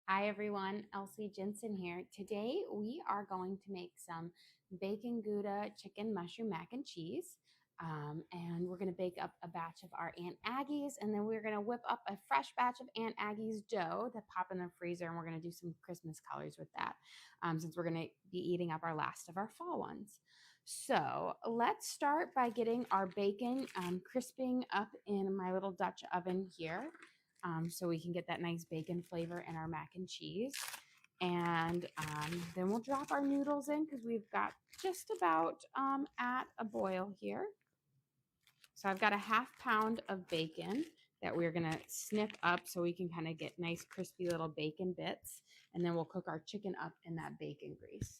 Hi everyone, Elsie Jensen here. Today we are going to make some bacon Gouda chicken mushroom mac and cheese. And we're going to bake up a batch of our Aunt Aggie's, and then we're going to whip up a fresh batch of Aunt Aggie's dough to pop in the freezer, and we're going to do some Christmas colors with that, since we're going to be eating up our last of our fall ones. So let's start by getting our bacon crisping up in my little Dutch oven here, so we can get that nice bacon flavor in our mac and cheese. And then we'll drop our noodles in because we've got just about at a boil here. So I've got a half pound of bacon that we're going to snip up so we can kind of get nice crispy little bacon bits. And then we'll cook our chicken up in that bacon grease.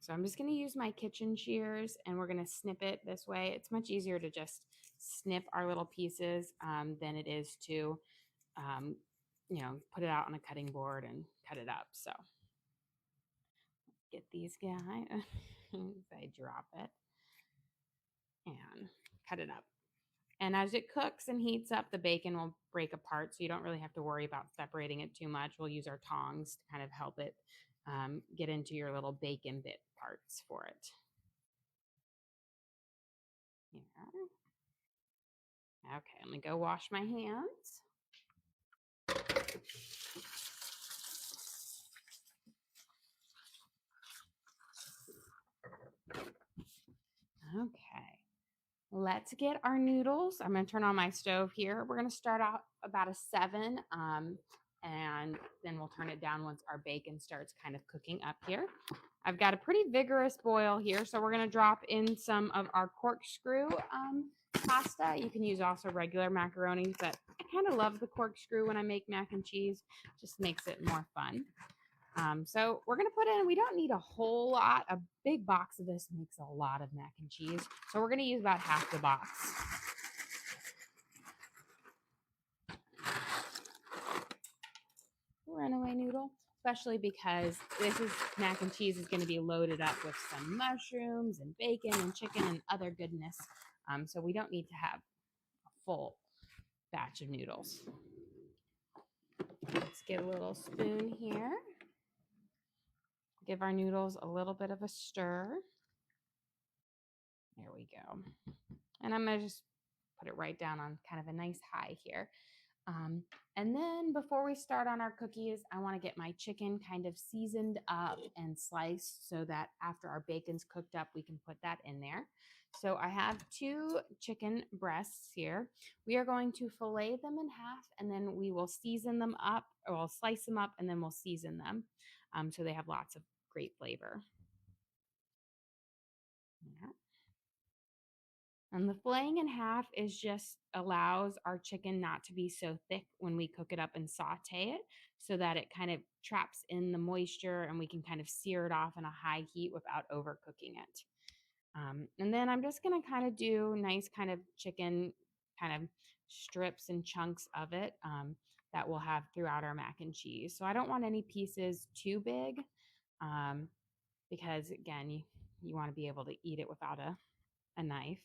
So I'm just going to use my kitchen shears and we're going to snip it this way. It's much easier to just snip our little pieces than it is to, put it out on a cutting board and cut it up. So get these guys. I drop it and cut it up. And as it cooks and heats up, the bacon will break apart. So you don't really have to worry about separating it too much. We'll use our tongs to kind of help it get into your little bacon bit parts for it. Here. Okay, let me go wash my hands. Okay, let's get our noodles. I'm going to turn on my stove here. We're going to start out about a 7, and then we'll turn it down once our bacon starts kind of cooking up here. I've got a pretty vigorous boil here, so we're going to drop in some of our corkscrew pasta. You can use also regular macaroni, but I kind of love the corkscrew when I make mac and cheese. Just makes it more fun. So we're going to put in, we don't need a whole lot. A big box of this makes a lot of mac and cheese. So we're going to use about half the box. Runaway noodle, especially because this is mac and cheese is going to be loaded up with some mushrooms and bacon and chicken and other goodness. So we don't need to have a full batch of noodles. Let's get a little spoon here. Give our noodles a little bit of a stir. There we go. And I'm going to just put it right down on kind of a nice high here. And then before we start on our cookies, I want to get my chicken kind of seasoned up and sliced so that after our bacon's cooked up, we can put that in there. So I have 2 chicken breasts here. We are going to fillet them in half and then we will season them up, or we'll slice them up and then we'll season them so they have lots of great flavor. Yeah. And the filleting in half is just allows our chicken not to be so thick when we cook it up and saute it, so that it kind of traps in the moisture and we can kind of sear it off in a high heat without overcooking it. And then I'm just going to kind of do nice kind of chicken kind of strips and chunks of it that we'll have throughout our mac and cheese. So I don't want any pieces too big because, again, you want to be able to eat it without a knife.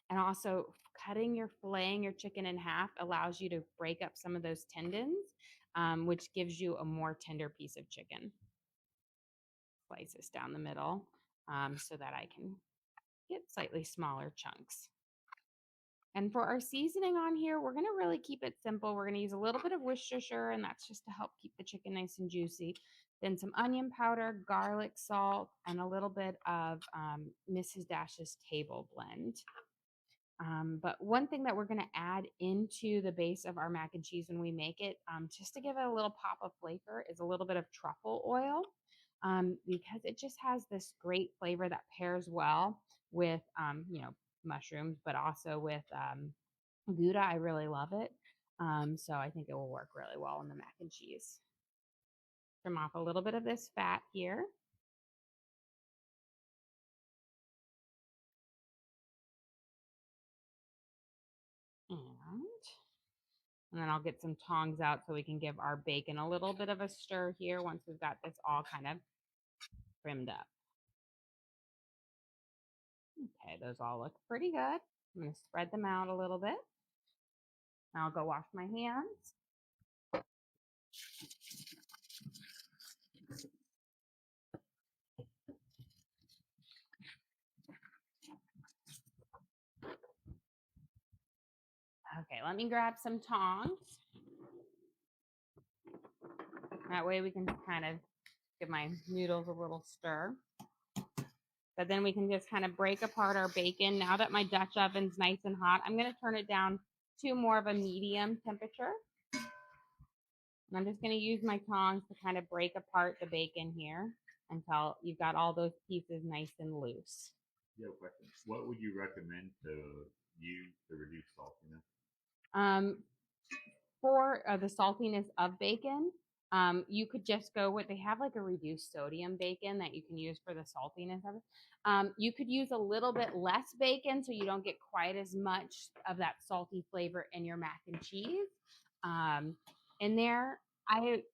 And also, filleting your chicken in half allows you to break up some of those tendons, which gives you a more tender piece of chicken. Slice this down the middle so that I can get slightly smaller chunks. And for our seasoning on here, we're going to really keep it simple. We're going to use a little bit of Worcestershire, and that's just to help keep the chicken nice and juicy. Then some onion powder, garlic salt, and a little bit of Mrs. Dash's table blend. But one thing that we're going to add into the base of our mac and cheese when we make it, just to give it a little pop of flavor, is a little bit of truffle oil, because it just has this great flavor that pairs well with, mushrooms, but also with Gouda. I really love it. So I think it will work really well in the mac and cheese. Trim off a little bit of this fat here. And then I'll get some tongs out so we can give our bacon a little bit of a stir here once we've got this all kind of trimmed up. Okay, those all look pretty good. I'm going to spread them out a little bit. I'll go wash my hands. Okay, let me grab some tongs. That way we can kind of give my noodles a little stir. But then we can just kind of break apart our bacon. Now that my Dutch oven's nice and hot, I'm going to turn it down to more of a medium temperature. And I'm just going to use my tongs to kind of break apart the bacon here until you've got all those pieces nice and loose. Yeah, question. What would you recommend to use to reduce saltiness? For the saltiness of bacon, you could just go with, they have like a reduced sodium bacon that you can use for the saltiness of it. You could use a little bit less bacon so you don't get quite as much of that salty flavor in your mac and cheese. In there,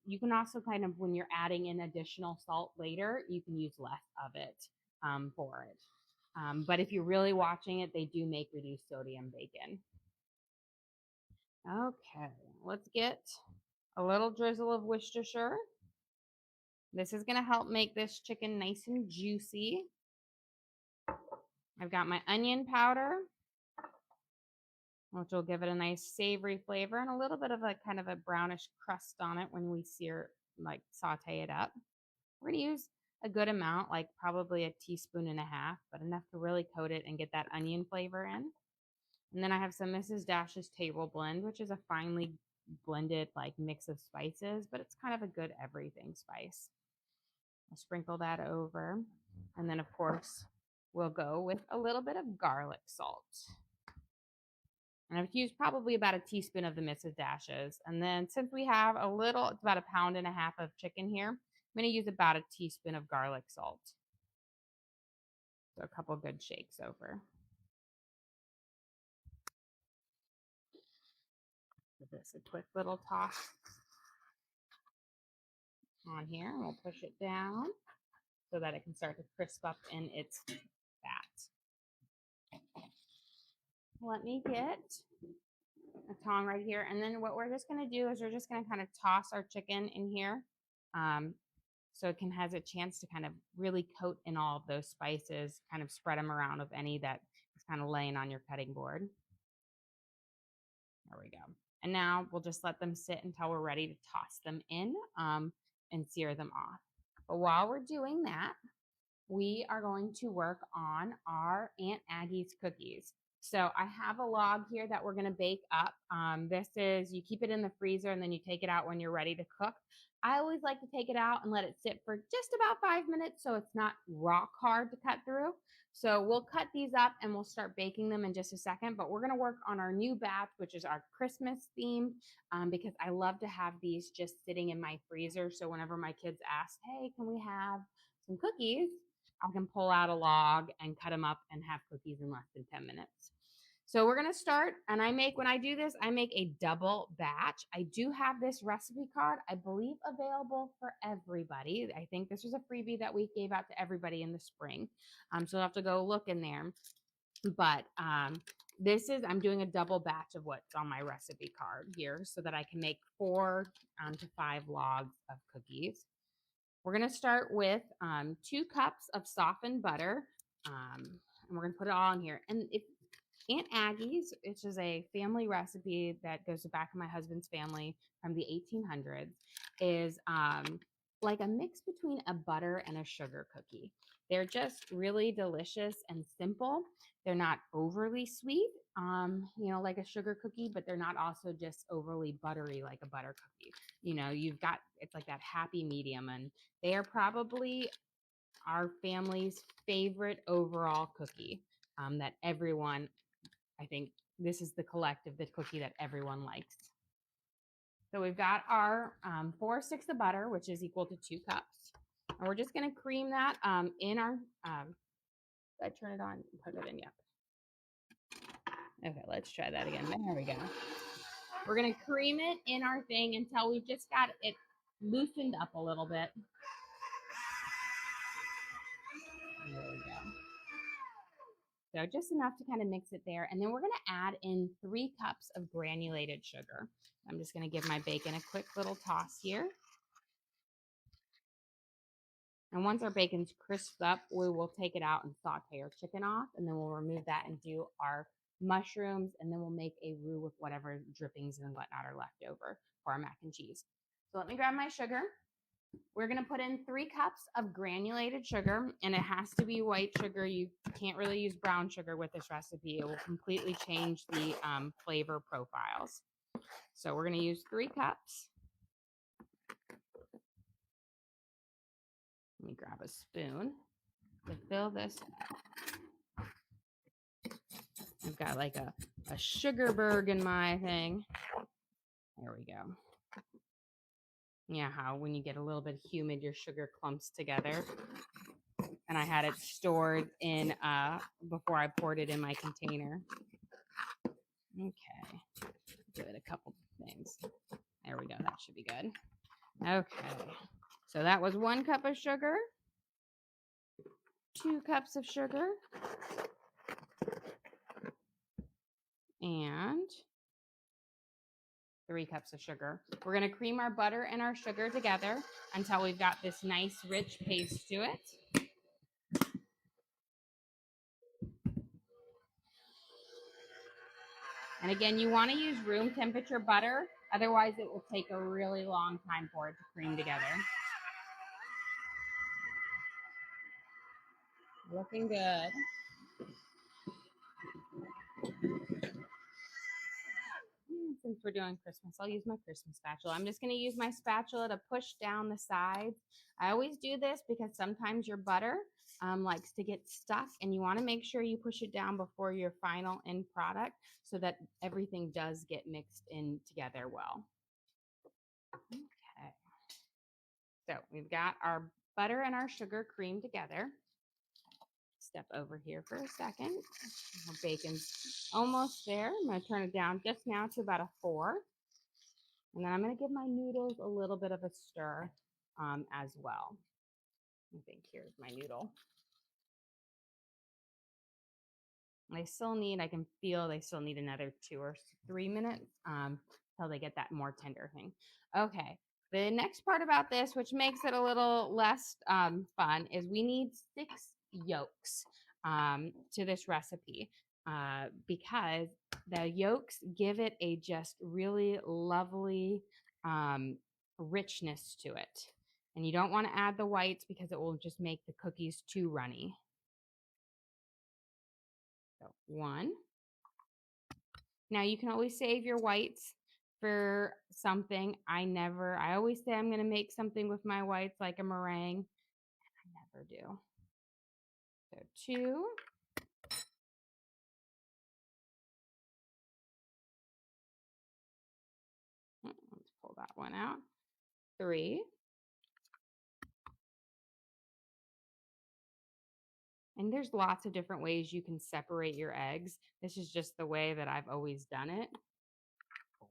you can also kind of, when you're adding in additional salt later, you can use less of it for it. But if you're really watching it, they do make reduced sodium bacon. Okay, let's get a little drizzle of Worcestershire. This is going to help make this chicken nice and juicy. I've got my onion powder, which will give it a nice savory flavor and a little bit of a kind of a brownish crust on it when we saute it up. We're going to use a good amount, like probably a teaspoon and a half, but enough to really coat it and get that onion flavor in. And then I have some Mrs. Dash's Table Blend, which is a finely blended like mix of spices, but it's kind of a good everything spice. I'll sprinkle that over. And then, of course, we'll go with a little bit of garlic salt. And I've used probably about a teaspoon of the Mrs. Dash's. And then since we have it's about 1.5 pounds of chicken here, I'm going to use about a teaspoon of garlic salt. So a couple good shakes over. Give this a quick little toss on here, and we'll push it down so that it can start to crisp up in its fat. Let me get a tong right here. And then what we're just going to do is we're just going to kind of toss our chicken in here so it has a chance to kind of really coat in all of those spices, kind of spread them around of any that is kind of laying on your cutting board. There we go. And now we'll just let them sit until we're ready to toss them in and sear them off. But while we're doing that, we are going to work on our Aunt Aggie's cookies. So I have a log here that we're going to bake up. This is, you keep it in the freezer and then you take it out when you're ready to cook. I always like to take it out and let it sit for just about 5 minutes so it's not rock hard to cut through. So we'll cut these up and we'll start baking them in just a second. But we're going to work on our new batch, which is our Christmas theme, because I love to have these just sitting in my freezer. So whenever my kids ask, hey, can we have some cookies? I can pull out a log and cut them up and have cookies in less than 10 minutes. So we're going to start, and when I do this, I make a double batch. I do have this recipe card, I believe, available for everybody. I think this was a freebie that we gave out to everybody in the spring. So you'll have to go look in there. But I'm doing a double batch of what's on my recipe card here so that I can make 4 to 5 logs of cookies. We're going to start with 2 cups of softened butter, and we're going to put it all in here. And if Aunt Aggie's, which is a family recipe that goes back to my husband's family from the 1800s, is like a mix between a butter and a sugar cookie. They're just really delicious and simple. They're not overly sweet, like a sugar cookie, but they're not also just overly buttery like a butter cookie. It's like that happy medium, and they are probably our family's favorite overall cookie that everyone, I think this is the cookie that everyone likes. So we've got our 4 sticks of butter, which is equal to 2 cups. And we're just going to cream that in our, did I turn it on and put it in? Yep. Okay, let's try that again. There we go. We're going to cream it in our thing until we've just got it loosened up a little bit. There we go. So just enough to kind of mix it there. And then we're going to add in 3 cups of granulated sugar. I'm just going to give my bacon a quick little toss here. And once our bacon's crisped up, we will take it out and saute our chicken off. And then we'll remove that and do our mushrooms. And then we'll make a roux with whatever drippings and whatnot are left over for our mac and cheese. So let me grab my sugar. We're going to put in 3 cups of granulated sugar, and it has to be white sugar. You can't really use brown sugar with this recipe. It will completely change the flavor profiles. So we're going to use 3 cups. Let me grab a spoon to fill this up. I've got like a sugar berg in my thing. There we go. Yeah, how when you get a little bit humid, your sugar clumps together. And I had it stored in before I poured it in my container. Okay, give it a couple things. There we go. That should be good. Okay, so that was 1 cup of sugar, 2 cups of sugar, and 3 cups of sugar. We're going to cream our butter and our sugar together until we've got this nice rich paste to it. And again, you want to use room temperature butter, otherwise it will take a really long time for it to cream together. Looking good. Since we're doing Christmas, I'll use my Christmas spatula. I'm just going to use my spatula to push down the sides. I always do this because sometimes your butter likes to get stuck, and you want to make sure you push it down before your final end product so that everything does get mixed in together well. Okay. So we've got our butter and our sugar creamed together. Step over here for a second. Our bacon's almost there. I'm going to turn it down just now to about a 4. And then I'm going to give my noodles a little bit of a stir as well. I think here's my noodle. They still need, I can feel they still need another 2 or 3 minutes until they get that more tender thing. Okay. The next part about this, which makes it a little less fun, is we need 6 yolks to this recipe because the yolks give it a just really lovely richness to it. And you don't want to add the whites because it will just make the cookies too runny. So 1. Now you can always save your whites for something. I always say I'm going to make something with my whites like a meringue. I never do. So 2. Let's pull that one out. 3. And there's lots of different ways you can separate your eggs. This is just the way that I've always done it.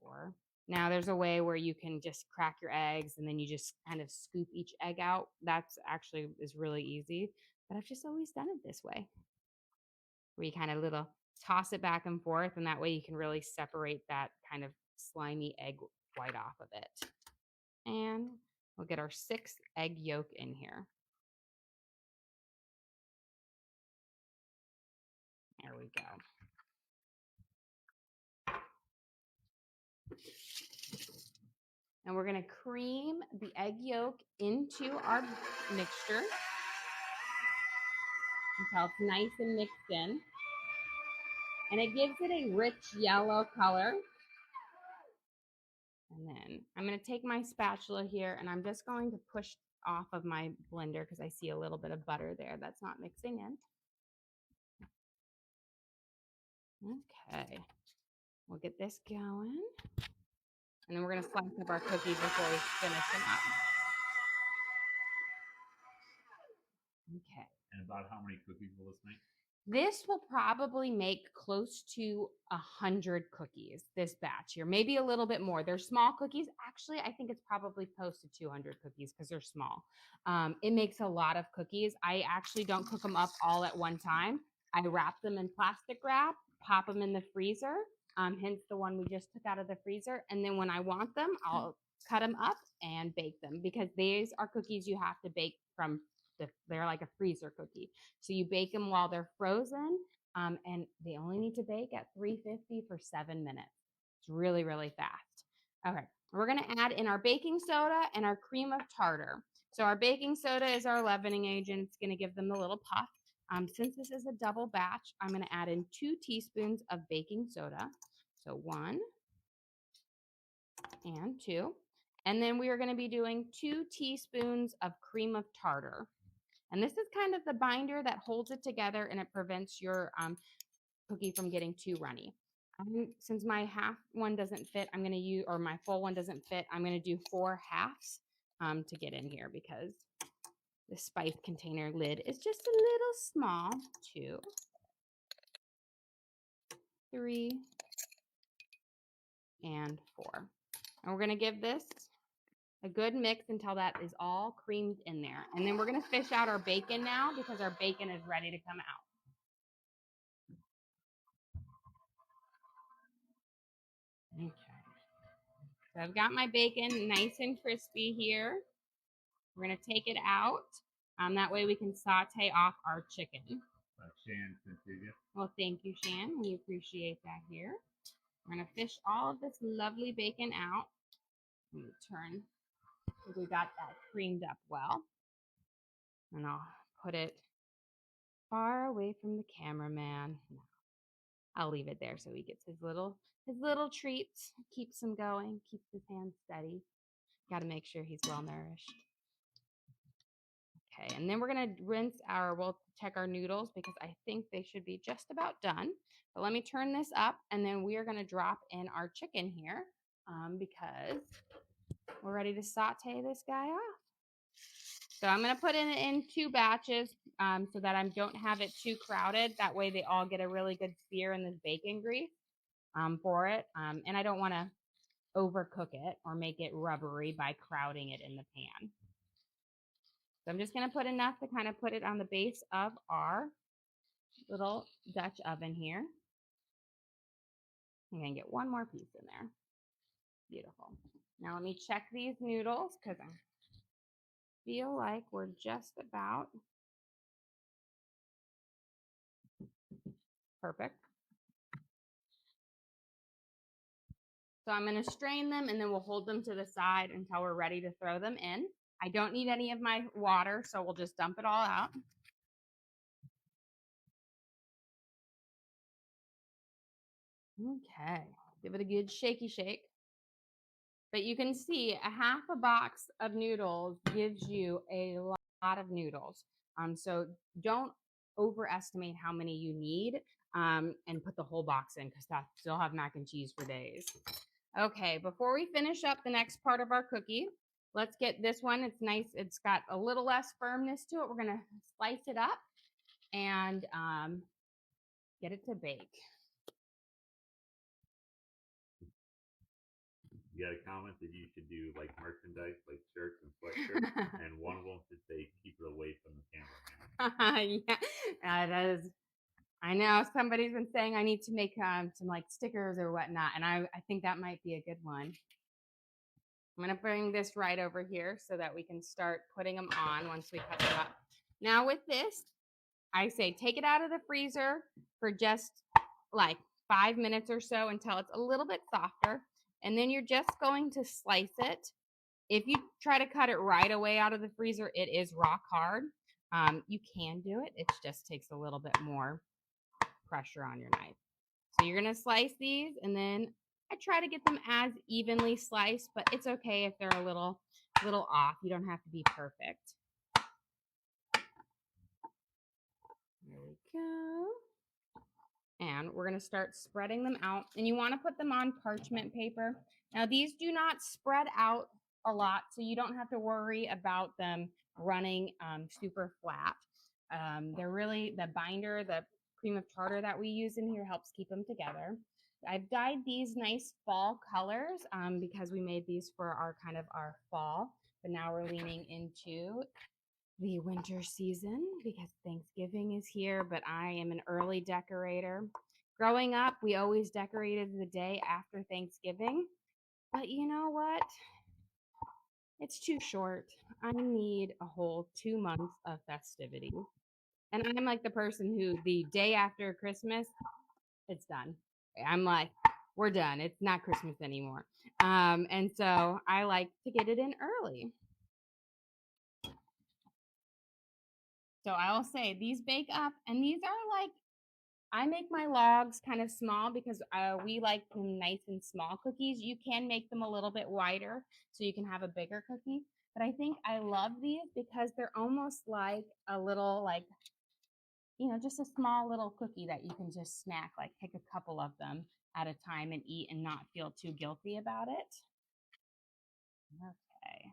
4. Now there's a way where you can just crack your eggs and then you just kind of scoop each egg out. That's actually is really easy, but I've just always done it this way, where you kind of little toss it back and forth, and that way you can really separate that kind of slimy egg white off of it. And we'll get our 6th egg yolk in here. There we go. And we're going to cream the egg yolk into our mixture until it's nice and mixed in. And it gives it a rich yellow color. And then I'm going to take my spatula here and I'm just going to push off of my blender because I see a little bit of butter there that's not mixing in. Okay, we'll get this going. And then we're going to slice up our cookies before we finish them up. Okay. And about how many cookies will this make? This will probably make close to 100 cookies, this batch here, maybe a little bit more. They're small cookies. Actually, I think it's probably close to 200 cookies because they're small. It makes a lot of cookies. I actually don't cook them up all at one time. I wrap them in plastic wrap, pop them in the freezer, hence the one we just took out of the freezer. And then when I want them, I'll cut them up and bake them because these are cookies you have to bake from they're like a freezer cookie. So you bake them while they're frozen, and they only need to bake at 350 for 7 minutes. It's really, really fast. Okay, we're gonna add in our baking soda and our cream of tartar. So our baking soda is our leavening agent. It's gonna give them the little puff. Since this is a double batch, I'm gonna add in 2 teaspoons of baking soda. So 1 and 2. And then we are gonna be doing 2 teaspoons of cream of tartar. And this is kind of the binder that holds it together and it prevents your cookie from getting too runny. Since my half one doesn't fit, I'm going to use, or my full one doesn't fit, I'm going to do 4 halves to get in here because the spice container lid is just a little small. 2, 3, and 4. And we're going to give this a good mix until that is all creamed in there. And then we're going to fish out our bacon now because our bacon is ready to come out. Okay. So I've got my bacon nice and crispy here. We're going to take it out. That way we can saute off our chicken. Shan Cynthia. Well, thank you, Shan. We appreciate that here. We're going to fish all of this lovely bacon out. I'm going to turn, we got that creamed up well. And I'll put it far away from the cameraman. I'll leave it there so he gets his little treats, keeps him going, keeps his hands steady. Got to make sure he's well nourished. Okay, and then we're gonna we'll check our noodles because I think they should be just about done. But let me turn this up and then we are gonna drop in our chicken here because we're ready to saute this guy off. So I'm gonna put it in 2 batches so that I don't have it too crowded. That way they all get a really good sear in this bacon grease for it. And I don't wanna overcook it or make it rubbery by crowding it in the pan. So I'm just going to put enough to kind of put it on the base of our little Dutch oven here. I'm going to get one more piece in there. Beautiful. Now let me check these noodles because I feel like we're just about perfect. So I'm going to strain them and then we'll hold them to the side until we're ready to throw them in. I don't need any of my water, so we'll just dump it all out. Okay, give it a good shaky shake. But you can see a half a box of noodles gives you a lot of noodles. So don't overestimate how many you need and put the whole box in because that still have mac and cheese for days. Okay, before we finish up the next part of our cookie, let's get this one. It's nice. It's got a little less firmness to it. We're going to slice it up and get it to bake. You got a comment that you should do like merchandise, like shirts and sweatshirts, and one of them should say "Keep it away from the camera." Yeah, that is. I know somebody's been saying I need to make some like stickers or whatnot, and I think that might be a good one. I'm gonna bring this right over here so that we can start putting them on once we cut them up. Now with this, I say take it out of the freezer for just like 5 minutes or so until it's a little bit softer. And then you're just going to slice it. If you try to cut it right away out of the freezer, it is rock hard. You can do it. It just takes a little bit more pressure on your knife. So you're going to slice these and then I try to get them as evenly sliced, but it's okay if they're a little off. You don't have to be perfect. There we go. And we're going to start spreading them out. And you want to put them on parchment paper. Now, these do not spread out a lot, so you don't have to worry about them running super flat. They're really, the binder, the cream of tartar that we use in here helps keep them together. I've dyed these nice fall colors because we made these for our kind of our fall, but now we're leaning into the winter season because Thanksgiving is here, but I am an early decorator. Growing up, we always decorated the day after Thanksgiving. But you know what? It's too short. I need a whole 2 months of festivities. And I'm like the person who the day after Christmas, it's done. I'm like, we're done. It's not Christmas anymore. And so I like to get it in early. So I will say these bake up, and these are like, I make my logs kind of small because we like them nice and small cookies. You can make them a little bit wider so you can have a bigger cookie. But I think I love these because they're almost like a little, like, just a small little cookie that you can just snack, like pick a couple of them at a time and eat and not feel too guilty about it. Okay,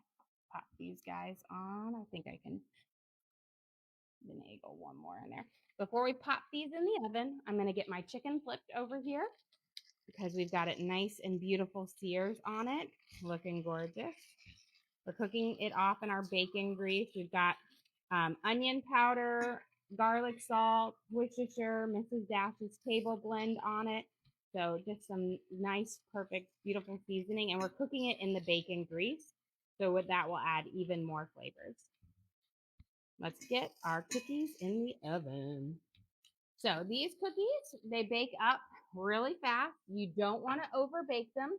pop these guys on. I think I can finagle one more in there. Before we pop these in the oven, I'm going to get my chicken flipped over here because we've got it nice and beautiful sears on it, looking gorgeous. We're cooking it off in our bacon grease. We've got onion powder, garlic salt, Worcestershire, Mrs. Dash's table blend on it. So just some nice, perfect, beautiful seasoning. And we're cooking it in the bacon grease. So with that, we'll add even more flavors. Let's get our cookies in the oven. So these cookies, they bake up really fast. You don't want to overbake them.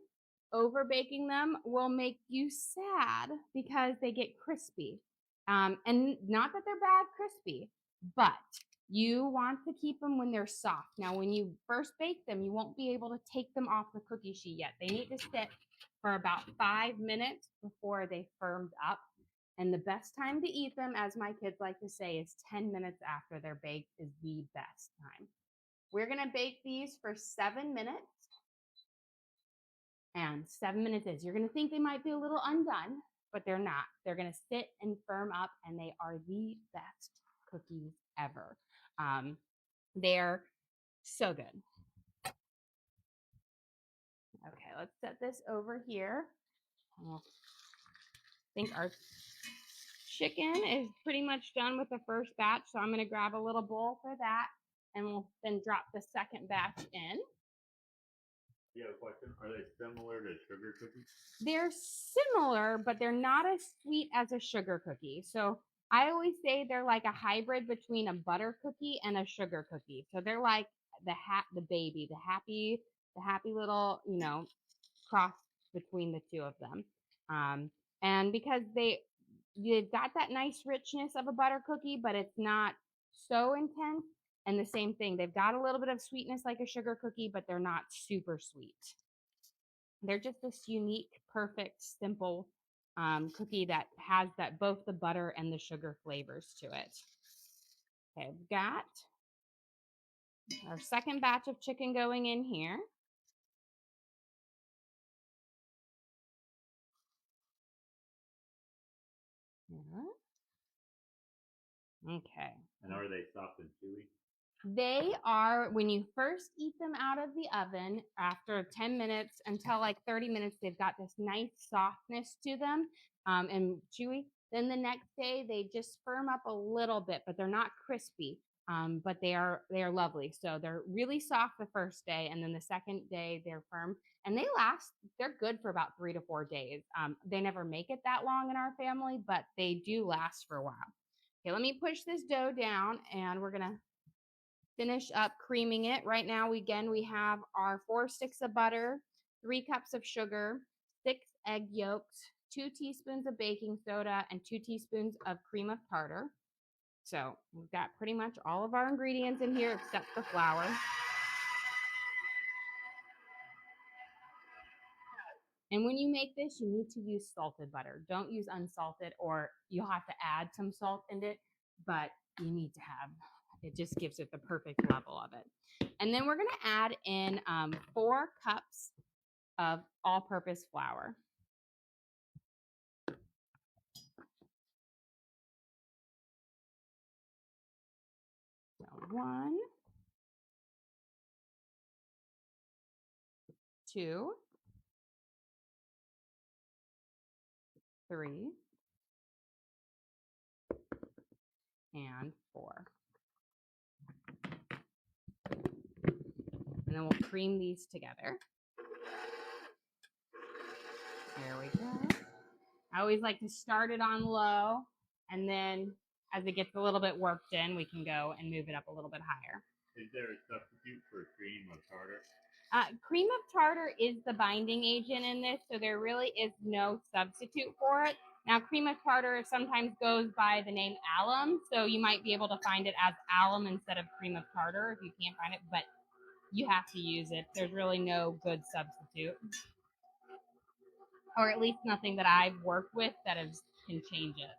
Overbaking them will make you sad because they get crispy. And not that they're bad crispy, but you want to keep them when they're soft. Now, when you first bake them, you won't be able to take them off the cookie sheet yet. They need to sit for about 5 minutes before they firmed up. And the best time to eat them, as my kids like to say, is 10 minutes after they're baked is the best time. We're going to bake these for 7 minutes. And 7 minutes is, you're going to think they might be a little undone, but they're not. They're going to sit and firm up, and they are the best cookies ever. They're so good. Okay, let's set this over here. I think our chicken is pretty much done with the first batch, so I'm going to grab a little bowl for that, and we'll then drop the second batch in. You have a question? Are they similar to sugar cookies? They're similar, but they're not as sweet as a sugar cookie. So I always say they're like a hybrid between a butter cookie and a sugar cookie. So they're like the baby, the happy little, cross between the two of them. And because you've got that nice richness of a butter cookie, but it's not so intense. And the same thing, they've got a little bit of sweetness like a sugar cookie, but they're not super sweet. They're just this unique, perfect, simple cookie that has both the butter and the sugar flavors to it. Okay, we've got our second batch of chicken going in here. Okay. And are they soft and chewy? They are, when you first eat them out of the oven, after 10 minutes until like 30 minutes, they've got this nice softness to them and chewy. Then the next day, they just firm up a little bit, but they're not crispy. But they are lovely. So they're really soft the first day, and then the second day they're firm, and they're good for about 3 to 4 days. They never make it that long in our family, but they do last for a while. Okay, let me push this dough down, and we're gonna finish up creaming it. Right now, we have our 4 sticks of butter, 3 cups of sugar, 6 egg yolks, 2 teaspoons of baking soda, and 2 teaspoons of cream of tartar. So we've got pretty much all of our ingredients in here except the flour. And when you make this, you need to use salted butter. Don't use unsalted, or you'll have to add some salt in it, but you need to have, it just gives it the perfect level of it. And then we're going to add in 4 cups of all-purpose flour. So 1, 2, 3, and 4. And then we'll cream these together. There we go. I always like to start it on low, and then as it gets a little bit worked in, we can go and move it up a little bit higher. Is there a substitute for cream of tartar? Cream of tartar is the binding agent in this, so there really is no substitute for it. Now, cream of tartar sometimes goes by the name alum, so you might be able to find it as alum instead of cream of tartar if you can't find it, but you have to use it. There's really no good substitute, or at least nothing that I've worked with that can change it.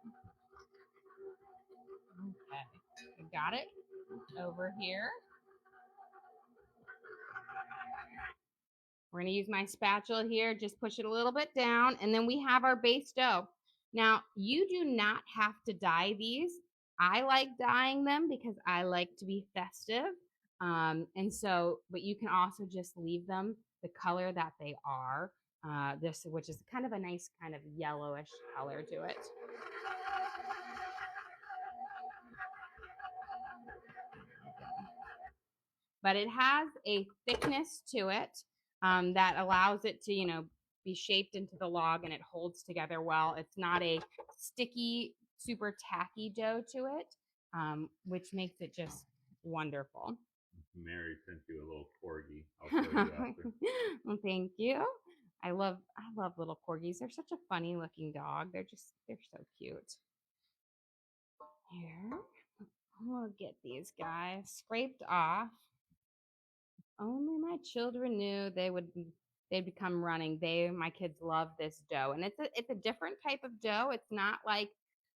Okay, we got it over here. We're going to use my spatula here, just push it a little bit down, and then we have our base dough. Now, you do not have to dye these. I like dyeing them because I like to be festive. But you can also just leave them the color that they are, which is kind of a nice kind of yellowish color to it. But it has a thickness to it that allows it to, be shaped into the log, and it holds together well. It's not a sticky, super tacky dough to it, which makes it just wonderful. Mary sent you a little corgi. I'll show you after. Well, thank you. I love little corgis. They're such a funny looking dog. They're so cute. Here, we'll get these guys scraped off. Only my children knew they'd become running. My kids love this dough, and it's a different type of dough. It's not like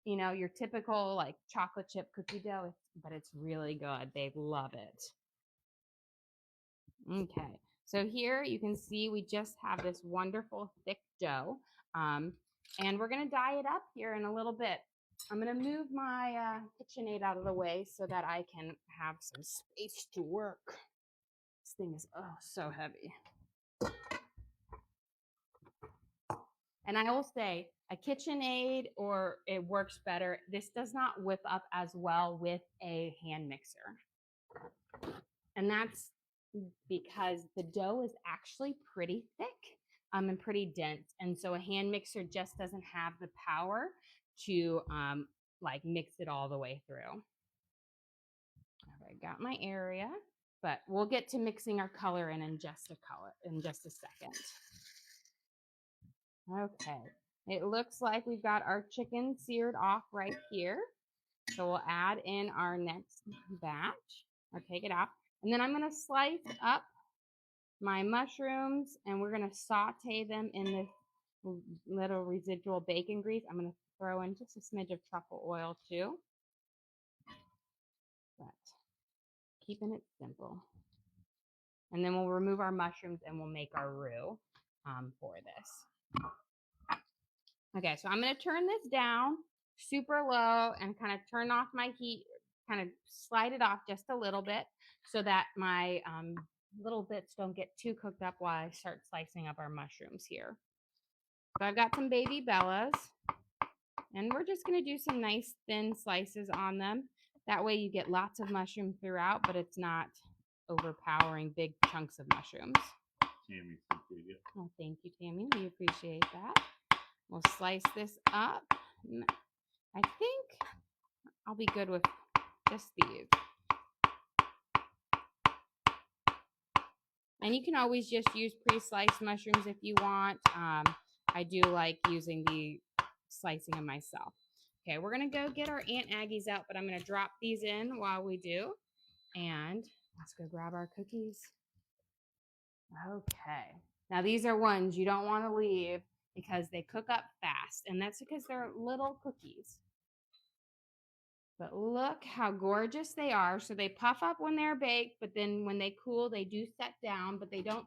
your typical like chocolate chip cookie dough, but it's really good. They love it. Okay, so here you can see we just have this wonderful thick dough, and we're gonna dye it up here in a little bit. I'm gonna move my KitchenAid out of the way so that I can have some space to work. This thing is so heavy. And I will say a KitchenAid, or it works better. This does not whip up as well with a hand mixer. And that's because the dough is actually pretty thick and pretty dense. And so a hand mixer just doesn't have the power to mix it all the way through. All right, got my area, but we'll get to mixing our color in just a second. Okay, it looks like we've got our chicken seared off right here. So we'll add in our next batch, or take it out. And then I'm gonna slice up my mushrooms, and we're gonna saute them in this little residual bacon grease. I'm gonna throw in just a smidge of truffle oil too, but keeping it simple. And then we'll remove our mushrooms and we'll make our roux for this. Okay, so I'm going to turn this down super low and kind of turn off my heat, kind of slide it off just a little bit so that my little bits don't get too cooked up while I start slicing up our mushrooms here. So I've got some baby bellas, and we're just going to do some nice thin slices on them. That way you get lots of mushroom throughout, but it's not overpowering big chunks of mushrooms. Tammy, oh, thank you, Tammy. We appreciate that. We'll slice this up. I think I'll be good with just these. And you can always just use pre-sliced mushrooms if you want. I do like using the slicing them myself. Okay, we're going to go get our Aunt Aggie's out, but I'm going to drop these in while we do. And let's go grab our cookies. Okay. Now, these are ones you don't want to leave because they cook up fast, and that's because they're little cookies. But look how gorgeous they are. So they puff up when they're baked, but then when they cool, they do set down, but they don't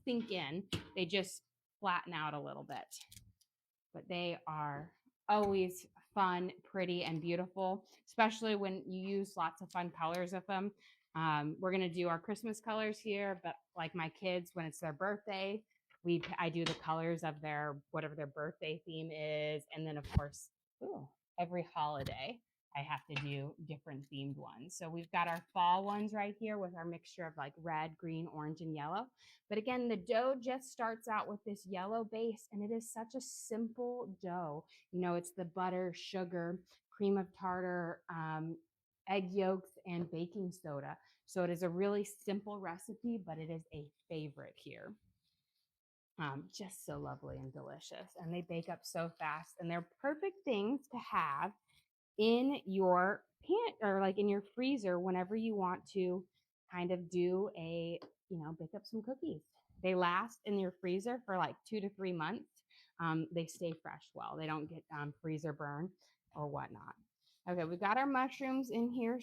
sink in. They just flatten out a little bit. But they are always fun, pretty, and beautiful, especially when you use lots of fun colors of them. We're going to do our Christmas colors here, but like my kids, when it's their birthday, I do the colors of whatever their birthday theme is. And then, of course, every holiday, I have to do different themed ones. So we've got our fall ones right here with our mixture of like red, green, orange, and yellow. But again, the dough just starts out with this yellow base, and it is such a simple dough. It's the butter, sugar, cream of tartar, egg yolks, and baking soda. So it is a really simple recipe, but it is a favorite here. Just so lovely and delicious. And they bake up so fast, and they're perfect things to have in your pan or like in your freezer whenever you want to kind of do bake up some cookies. They last in your freezer for like 2 to 3 months. They stay fresh well. They don't get freezer burn or whatnot. Okay, we've got our mushrooms in here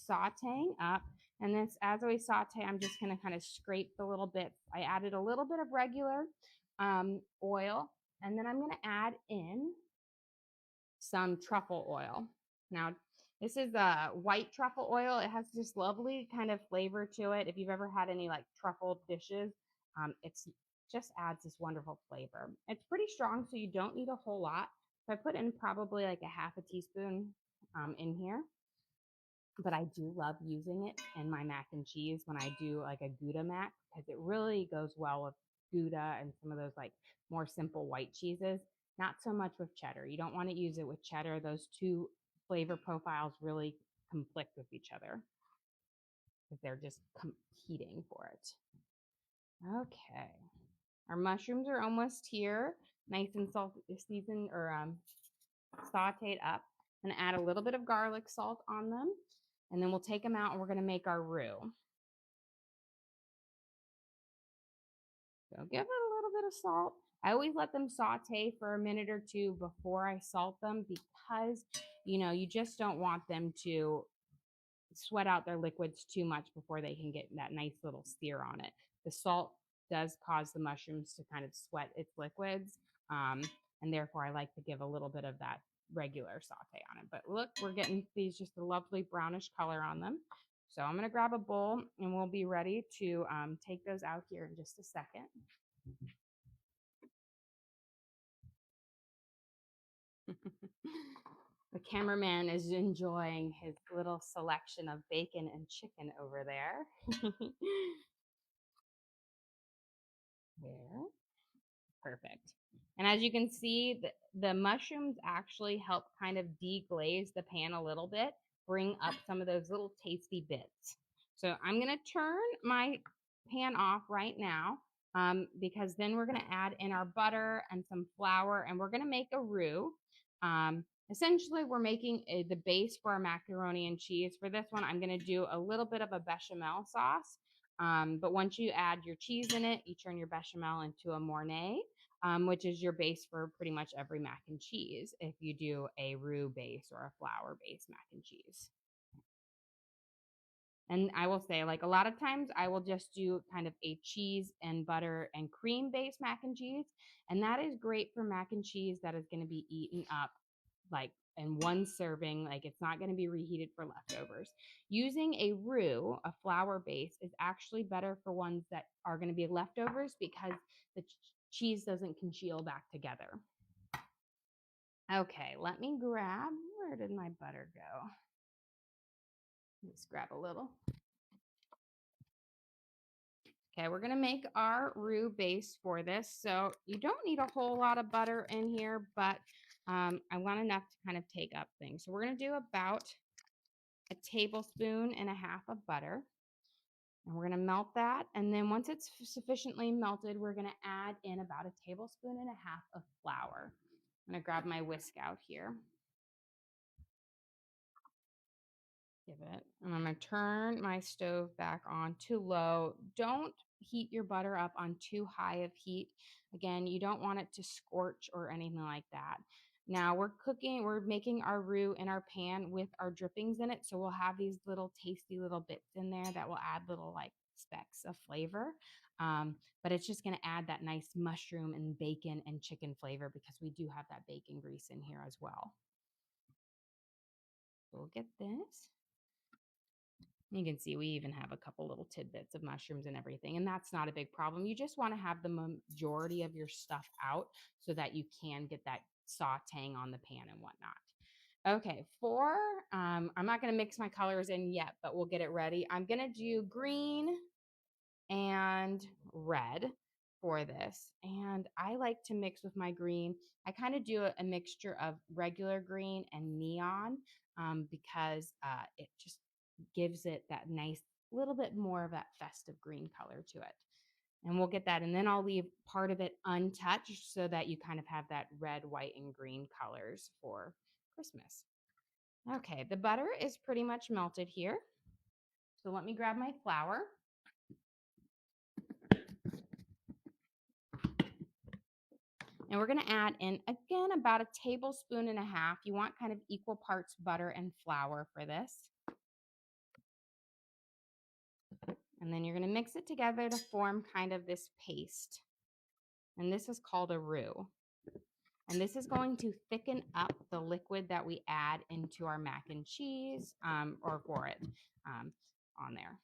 sauteing up. And this, as we saute, I'm just going to kind of scrape the little bits. I added a little bit of regular oil, and then I'm going to add in some truffle oil. Now, this is white truffle oil. It has this lovely kind of flavor to it. If you've ever had any like truffle dishes, it's just adds this wonderful flavor. It's pretty strong, so you don't need a whole lot. So I put in probably like a half a teaspoon in here. But I do love using it in my mac and cheese when I do like a Gouda mac, because it really goes well with Gouda and some of those like more simple white cheeses. Not so much with cheddar. You don't want to use it with cheddar. Those two flavor profiles really conflict with each other because they're just competing for it. Okay. Our mushrooms are almost here, nice and seasoned or sauteed up. I'm going to add a little bit of garlic salt on them, and then we'll take them out and we're going to make our roux. So give it a little bit of salt. I always let them saute for a minute or two before I salt them, because you just don't want them to sweat out their liquids too much before they can get that nice little sear on it. The salt does cause the mushrooms to kind of sweat its liquids, and therefore I like to give a little bit of that regular saute on it. But look, we're getting these just a lovely brownish color on them. So I'm going to grab a bowl, and we'll be ready to take those out here in just a second. The cameraman is enjoying his little selection of bacon and chicken over there. There. Perfect. And as you can see, the mushrooms actually help kind of deglaze the pan a little bit, bring up some of those little tasty bits. So I'm going to turn my pan off right now, because then we're going to add in our butter and some flour, and we're going to make a roux. Essentially, we're making the base for our macaroni and cheese. For this one, I'm going to do a little bit of a bechamel sauce. But once you add your cheese in it, you turn your bechamel into a mornay, which is your base for pretty much every mac and cheese if you do a roux base or a flour base mac and cheese. And I will say, like, a lot of times I will just do kind of a cheese and butter and cream based mac and cheese. And that is great for mac and cheese that is going to be eaten up like in one serving. Like, it's not going to be reheated for leftovers. Using a roux, a flour base, is actually better for ones that are going to be leftovers, because the cheese doesn't congeal back together. Okay, let me grab, where did my butter go? Let's grab a little. Okay, we're going to make our roux base for this. So you don't need a whole lot of butter in here, but I want enough to kind of take up things. So we're going to do about a tablespoon and a half of butter. And we're going to melt that. And then once it's sufficiently melted, we're going to add in about a tablespoon and a half of flour. I'm going to grab my whisk out here. Give it. And I'm going to turn my stove back on to low. Don't heat your butter up on too high of heat. Again, you don't want it to scorch or anything like that. Now we're making our roux in our pan with our drippings in it. So we'll have these little tasty little bits in there that will add little like specks of flavor. But it's just going to add that nice mushroom and bacon and chicken flavor, because we do have that bacon grease in here as well. We'll get this. You can see we even have a couple little tidbits of mushrooms and everything, and that's not a big problem. You just want to have the majority of your stuff out so that you can get that sauteing on the pan and whatnot. Okay, I'm not gonna mix my colors in yet, but we'll get it ready. I'm gonna do green and red for this. And I like to mix with my green. I kind of do a mixture of regular green and neon because it just gives it that nice little bit more of that festive green color to it. And we'll get that. And then I'll leave part of it untouched so that you kind of have that red, white, and green colors for Christmas. Okay, the butter is pretty much melted here. So let me grab my flour. And we're going to add in, again, about a tablespoon and a half. You want kind of equal parts butter and flour for this. And then you're going to mix it together to form kind of this paste. And this is called a roux. And this is going to thicken up the liquid that we add into our mac and cheese or for it on there.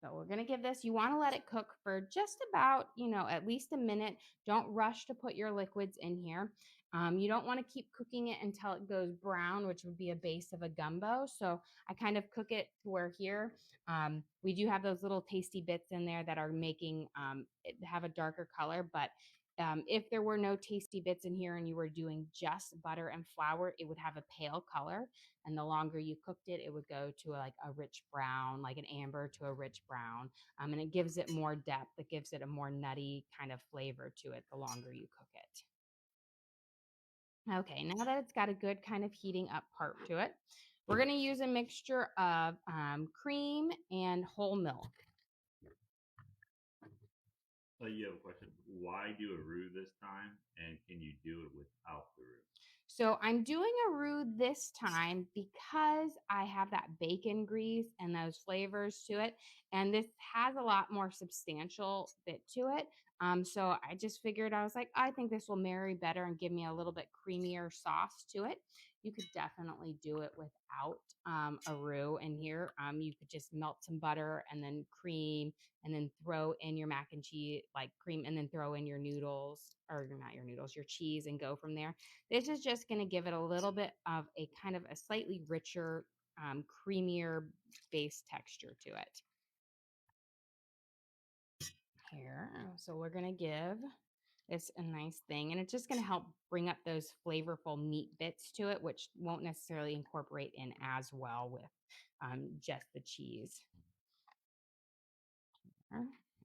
So we're going to give this, you want to let it cook for just about, at least a minute. Don't rush to put your liquids in here. You don't want to keep cooking it until it goes brown, which would be a base of a gumbo. So I kind of cook it to where here we do have those little tasty bits in there that are making it have a darker color. But if there were no tasty bits in here and you were doing just butter and flour, it would have a pale color. And the longer you cooked it, it would go to like a rich brown, like an amber to a rich brown. And it gives it more depth. It gives it a more nutty kind of flavor to it the longer you cook it. Okay, now that it's got a good kind of heating up part to it, we're going to use a mixture of cream and whole milk. So you have a question. Why do a roux this time? And can you do it without the roux? So I'm doing a roux this time because I have that bacon grease and those flavors to it. And this has a lot more substantial bit to it. So I just figured, I was like, I think this will marry better and give me a little bit creamier sauce to it. You could definitely do it without a roux in here. You could just melt some butter and then cream and then throw in your mac and cheese, like cream, and then throw in your noodles, or not your noodles, your cheese, and go from there. This is just going to give it a little bit of a kind of a slightly richer, creamier base texture to it. Here, so we're going to give this a nice thing, and it's just going to help bring up those flavorful meat bits to it, which won't necessarily incorporate in as well with just the cheese.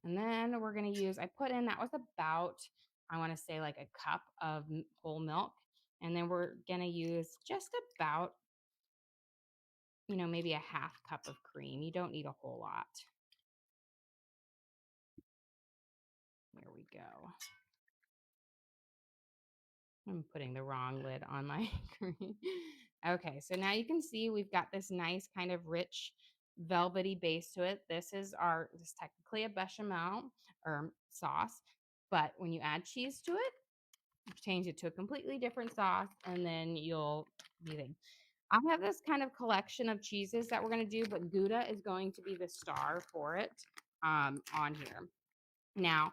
And then we're going to use, I put in, that was about, I want to say like a cup of whole milk. And then we're going to use just about, maybe a half cup of cream. You don't need a whole lot. There we go. I'm putting the wrong lid on my cream. Okay, so now you can see we've got this nice kind of rich velvety base to it. This is technically a bechamel or sauce, but when you add cheese to it, change it to a completely different sauce, and then you'll be there. I have this kind of collection of cheeses that we're going to do, but Gouda is going to be the star for it on here. Now,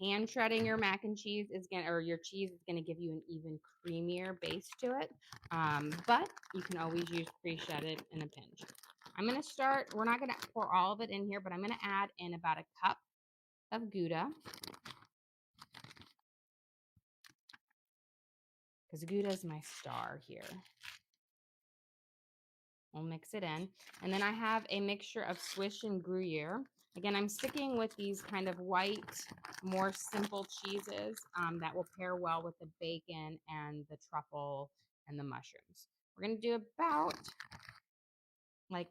hand shredding your mac and cheese or your cheese is gonna give you an even creamier base to it. But you can always use pre-shredded in a pinch. I'm gonna start, we're not gonna pour all of it in here, but I'm gonna add in about a cup of Gouda. Because Gouda is my star here. We'll mix it in. And then I have a mixture of Swiss and Gruyere. Again, I'm sticking with these kind of white, more simple cheeses that will pair well with the bacon and the truffle and the mushrooms. We're going to do about like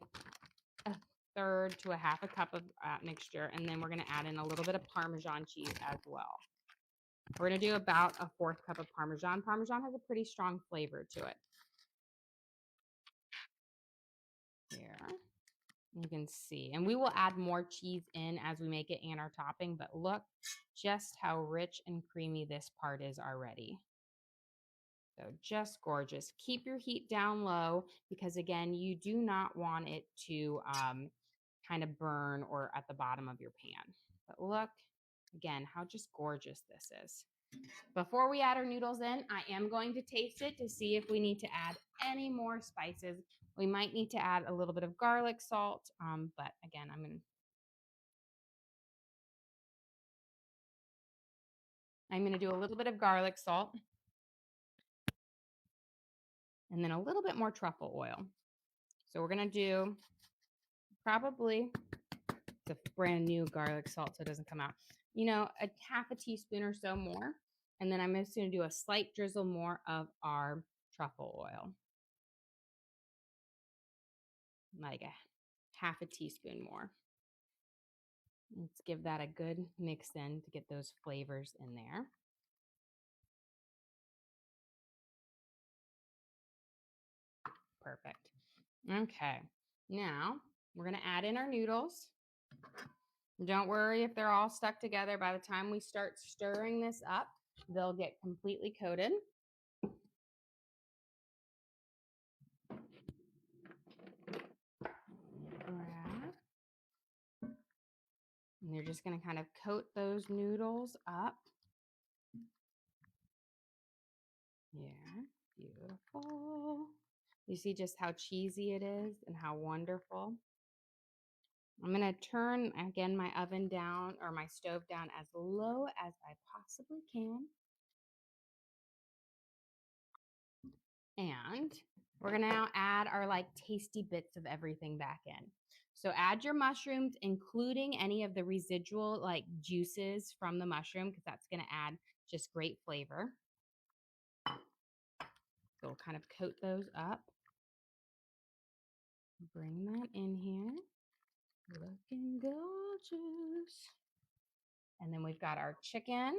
a third to a half a cup of mixture. And then we're going to add in a little bit of Parmesan cheese as well. We're going to do about a fourth cup of Parmesan. Parmesan has a pretty strong flavor to it. Here. You can see, and we will add more cheese in as we make it and our topping, but look just how rich and creamy this part is already. So just gorgeous. Keep your heat down low because again, you do not want it to kind of burn or at the bottom of your pan. But look again, how just gorgeous this is. Before we add our noodles in, I am going to taste it to see if we need to add any more spices. We might need to add a little bit of garlic salt, but again, I'm gonna do a little bit of garlic salt and then a little bit more truffle oil. So we're gonna do probably the brand new garlic salt so it doesn't come out. A half a teaspoon or so more. And then I'm just gonna do a slight drizzle more of our truffle oil. Like a half a teaspoon more. Let's give that a good mix in to get those flavors in there. Perfect. Okay. Now we're going to add in our noodles. Don't worry if they're all stuck together. By the time we start stirring this up, they'll get completely coated. And you're just going to kind of coat those noodles up. Yeah, beautiful. You see just how cheesy it is and how wonderful. I'm going to turn, again, my oven down or my stove down as low as I possibly can. And we're going to now add our tasty bits of everything back in. So add your mushrooms, including any of the residual juices from the mushroom, because that's going to add just great flavor. So we'll kind of coat those up. Bring that in here. Looking gorgeous. And then we've got our chicken.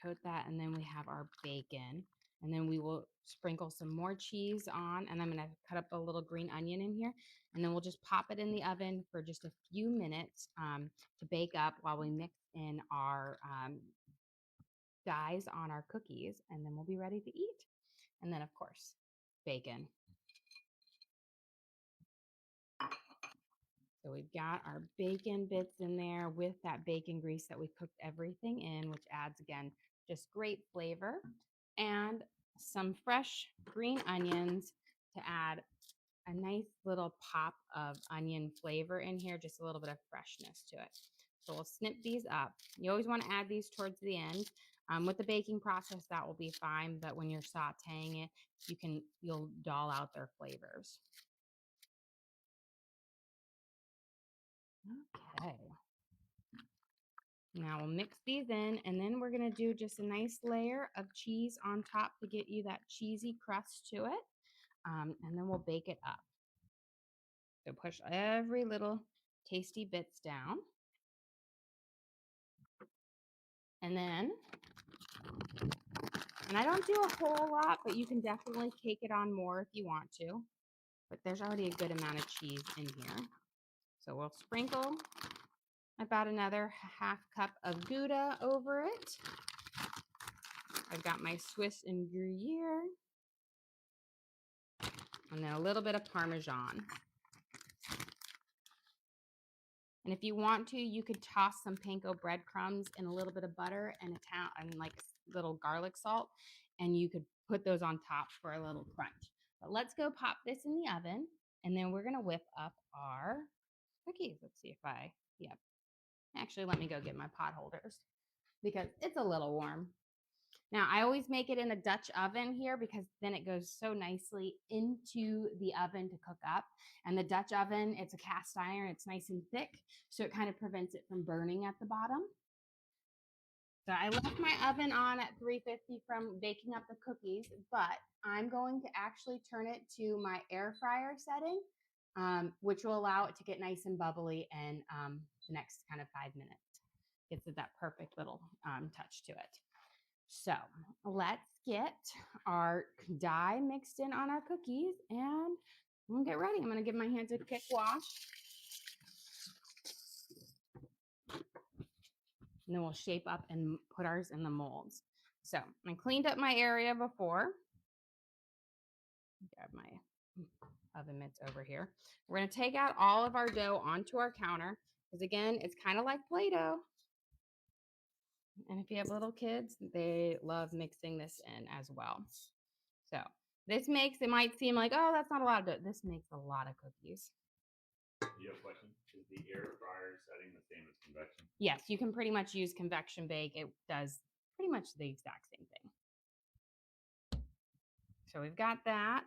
Coat that, and then we have our bacon. And then we will sprinkle some more cheese on, and I'm going to cut up a little green onion in here. And then we'll just pop it in the oven for just a few minutes to bake up while we mix in our dyes on our cookies, and then we'll be ready to eat. And then, of course, bacon. So we've got our bacon bits in there with that bacon grease that we cooked everything in, which adds, again, just great flavor. And some fresh green onions to add a nice little pop of onion flavor in here, just a little bit of freshness to it. So we'll snip these up. You always want to add these towards the end. With the baking process, that will be fine, but when you're sauteing it, you'll dull out their flavors. Okay. Now we'll mix these in, and then we're going to do just a nice layer of cheese on top to get you that cheesy crust to it. And then we'll bake it up. So push every little tasty bits down. And I don't do a whole lot, but you can definitely cake it on more if you want to. But there's already a good amount of cheese in here. So we'll sprinkle about another half cup of Gouda over it. I've got my Swiss and Gruyère. And then a little bit of Parmesan. And if you want to, you could toss some panko breadcrumbs in a little bit of butter and little garlic salt, and you could put those on top for a little crunch. But let's go pop this in the oven, and then we're going to whip up our cookies. Let's see if yep. Actually, let me go get my pot holders because it's a little warm. Now, I always make it in a Dutch oven here because then it goes so nicely into the oven to cook up. And the Dutch oven, it's a cast iron. It's nice and thick, so it kind of prevents it from burning at the bottom. So I left my oven on at 350 from baking up the cookies, but I'm going to actually turn it to my air fryer setting, which will allow it to get nice and bubbly in the next kind of 5 minutes. Gets it that perfect little touch to it. So let's get our dye mixed in on our cookies, and we'll get ready. I'm going to give my hands a quick wash. And then we'll shape up and put ours in the molds. So I cleaned up my area before. Grab my oven mitts over here. We're going to take out all of our dough onto our counter because, again, it's kind of like Play-Doh. And if you have little kids, they love mixing this in as well. So this makes, it might seem like, oh, that's not a lot of dough. This makes a lot of cookies. Do you have a question? Is the air fryer setting the same as convection? Yes, you can pretty much use convection bake. It does pretty much the exact same thing. So we've got that.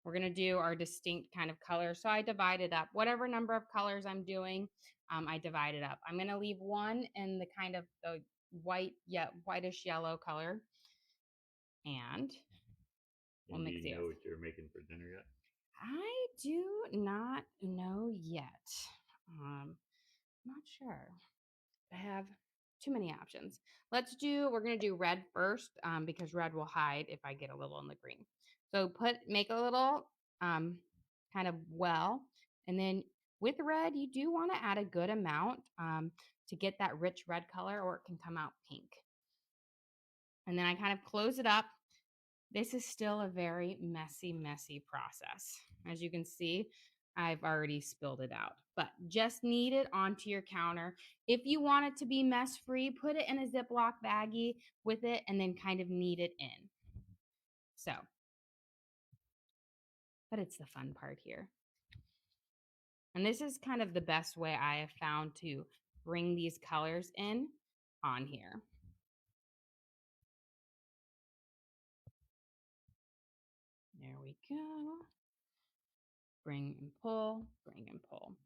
We're going to do our distinct kind of colors. So I divide it up. Whatever number of colors I'm doing, I divide it up. I'm going to leave one in the kind of the whitish yellow color. And we'll mix Do you it. know what you're making for dinner yet? I do not know yet. Not sure. I have too many options. We're going to do red first because red will hide if I get a little in the green. So make a little kind of well. And then with red, you do want to add a good amount to get that rich red color, or it can come out pink. And then I kind of close it up. This is still a very messy process. As you can see, I've already spilled it out, but just knead it onto your counter. If you want it to be mess-free, put it in a Ziploc baggie with it and then kind of knead it in. So, but it's the fun part here. And this is kind of the best way I have found to bring these colors in on here. There we go. Bring and pull, bring and pull.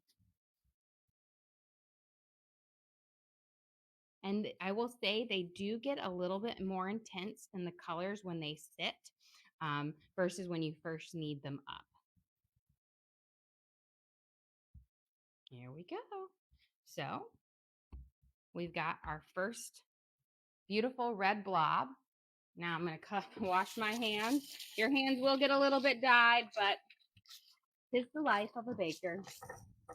And I will say they do get a little bit more intense in the colors when they sit versus when you first knead them up. Here we go. So we've got our first beautiful red blob. Now I'm going to wash my hands. Your hands will get a little bit dyed, but it's the life of a baker.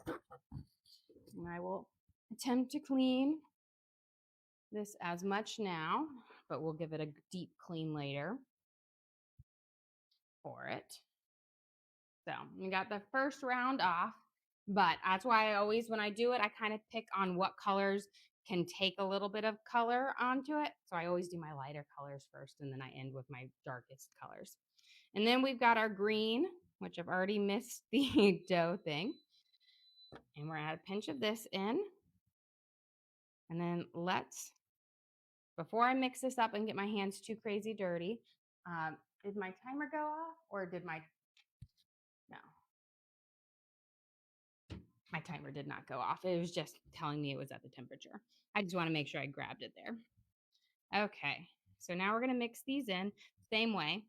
And I will attempt to clean this as much now, but we'll give it a deep clean later for it. So we got the first round off, but that's why I always, when I do it, I kind of pick on what colors can take a little bit of color onto it. So I always do my lighter colors first, and then I end with my darkest colors. And then we've got our green, which I've already missed the dough thing. And we're going to add a pinch of this in. And then before I mix this up and get my hands too crazy dirty, did my timer go off or no. My timer did not go off. It was just telling me it was at the temperature. I just want to make sure I grabbed it there. Okay, so now we're going to mix these in same way.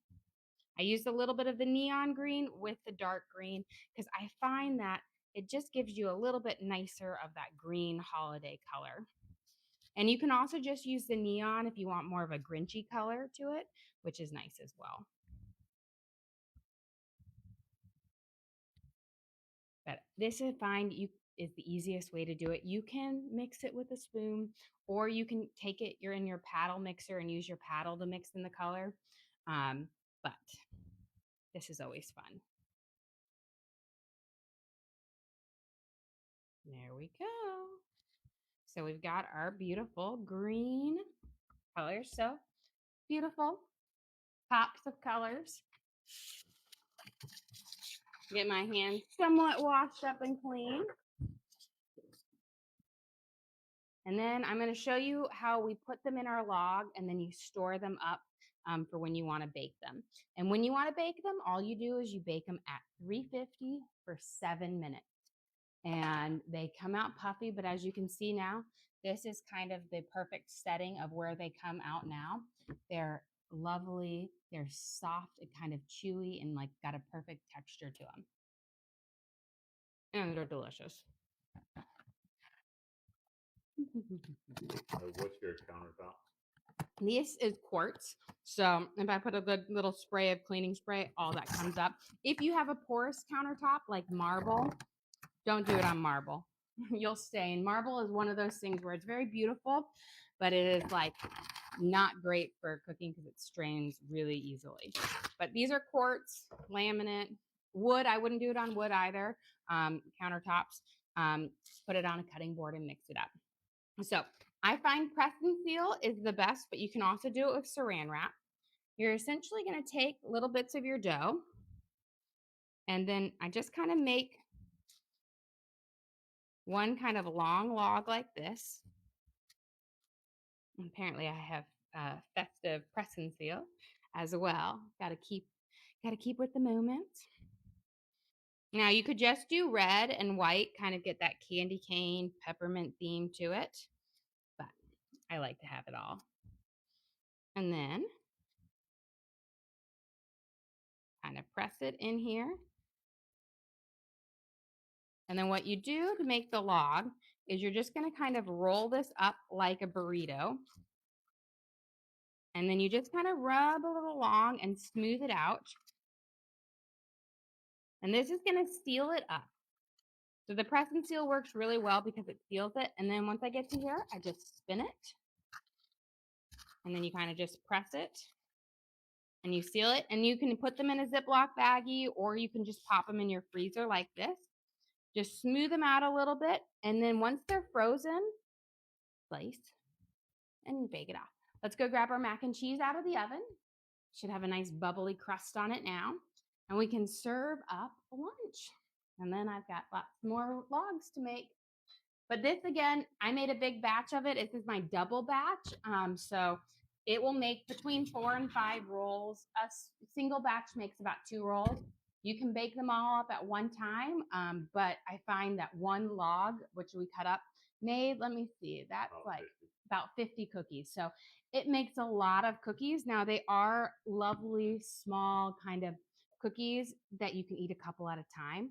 I used a little bit of the neon green with the dark green because I find that it just gives you a little bit nicer of that green holiday color. And you can also just use the neon if you want more of a Grinchy color to it, which is nice as well. But this is is the easiest way to do it. You can mix it with a spoon, or you can take it, you're in your paddle mixer and use your paddle to mix in the color. But this is always fun. There we go. So we've got our beautiful green colors. So beautiful pops of colors. Get my hands somewhat washed up and clean. And then I'm going to show you how we put them in our log and then you store them up for when you want to bake them. And when you want to bake them, all you do is you bake them at 350 for 7 minutes. And they come out puffy, but as you can see now, this is kind of the perfect setting of where they come out now. They're lovely, they're soft and kind of chewy and like got a perfect texture to them. And they're delicious. What's your countertop? This is quartz. So if I put a good little spray of cleaning spray, all that comes up. If you have a porous countertop like marble, don't do it on marble. You'll stain. Marble is one of those things where it's very beautiful, but it is like not great for cooking because it strains really easily. But these are quartz, laminate, wood. I wouldn't do it on wood either. Countertops. Put it on a cutting board and mix it up. So I find press and seal is the best, but you can also do it with saran wrap. You're essentially going to take little bits of your dough, and then I just kind of make one kind of long log like this. Apparently, I have festive press and seal as well. Got to keep with the moment. Now you could just do red and white, kind of get that candy cane peppermint theme to it, but I like to have it all. And then kind of press it in here. And then what you do to make the log is you're just going to kind of roll this up like a burrito. And then you just kind of rub a little along and smooth it out. And this is going to seal it up. So the press and seal works really well because it seals it. And then once I get to here, I just spin it. And then you kind of just press it and you seal it. And you can put them in a Ziploc baggie, or you can just pop them in your freezer like this. Just smooth them out a little bit. And then once they're frozen, slice and bake it off. Let's go grab our mac and cheese out of the oven. Should have a nice bubbly crust on it now. And we can serve up lunch. And then I've got lots more logs to make. But this, again, I made a big batch of it. This is my double batch. So it will make between 4 and 5 rolls. A single batch makes about 2 rolls. You can bake them all up at one time. But I find that one log, which we cut up, made, let me see, that's like about 50 cookies. So it makes a lot of cookies. Now they are lovely, small kind of cookies that you can eat a couple at a time.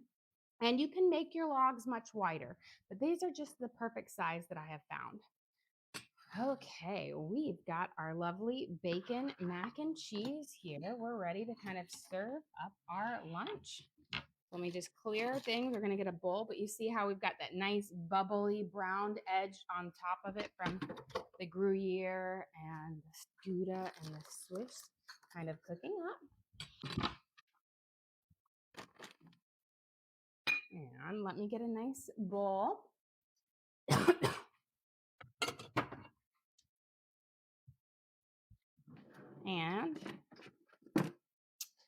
And you can make your logs much wider, but these are just the perfect size that I have found. Okay, we've got our lovely bacon mac and cheese here. We're ready to kind of serve up our lunch. Let me just clear things. We're going to get a bowl, but you see how we've got that nice bubbly browned edge on top of it from the Gruyere and the Gouda and the Swiss kind of cooking up. And let me get a nice bowl. And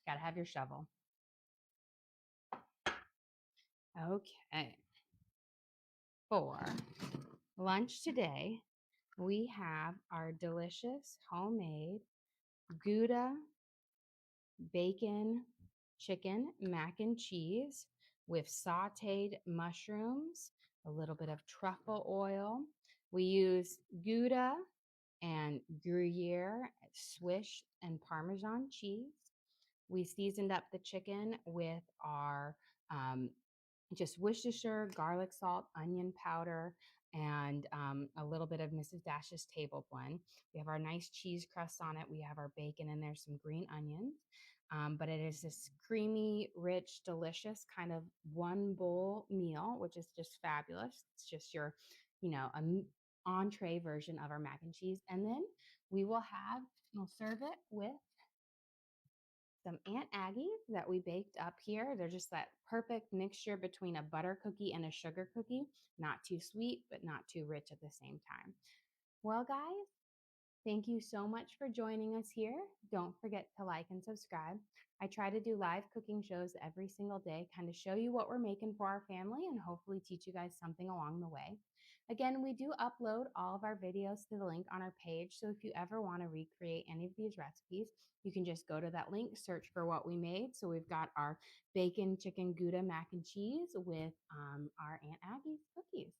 gotta have your shovel. Okay. For lunch today, we have our delicious homemade Gouda bacon chicken mac and cheese with sauteed mushrooms, a little bit of truffle oil. We use Gouda and Gruyere, Swiss, and Parmesan cheese. We seasoned up the chicken with our just Worcestershire, garlic salt, onion powder, and a little bit of Mrs. Dash's table blend. We have our nice cheese crust on it. We have our bacon in there, some green onions. But it is this creamy, rich, delicious kind of one bowl meal, which is just fabulous. It's just your, entree version of our mac and cheese. And then we'll serve it with some Aunt Aggies that we baked up here. They're just that perfect mixture between a butter cookie and a sugar cookie. Not too sweet, but not too rich at the same time. Well, guys, thank you so much for joining us here. Don't forget to like and subscribe. I try to do live cooking shows every single day, kind of show you what we're making for our family and hopefully teach you guys something along the way. Again, we do upload all of our videos to the link on our page. So if you ever want to recreate any of these recipes, you can just go to that link, search for what we made. So we've got our bacon chicken Gouda mac and cheese with our Aunt Aggie's cookies.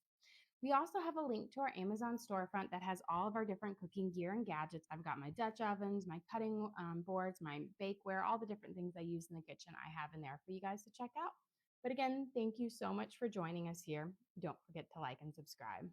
We also have a link to our Amazon storefront that has all of our different cooking gear and gadgets. I've got my Dutch ovens, my cutting boards, my bakeware, all the different things I use in the kitchen I have in there for you guys to check out. But again, thank you so much for joining us here. Don't forget to like and subscribe.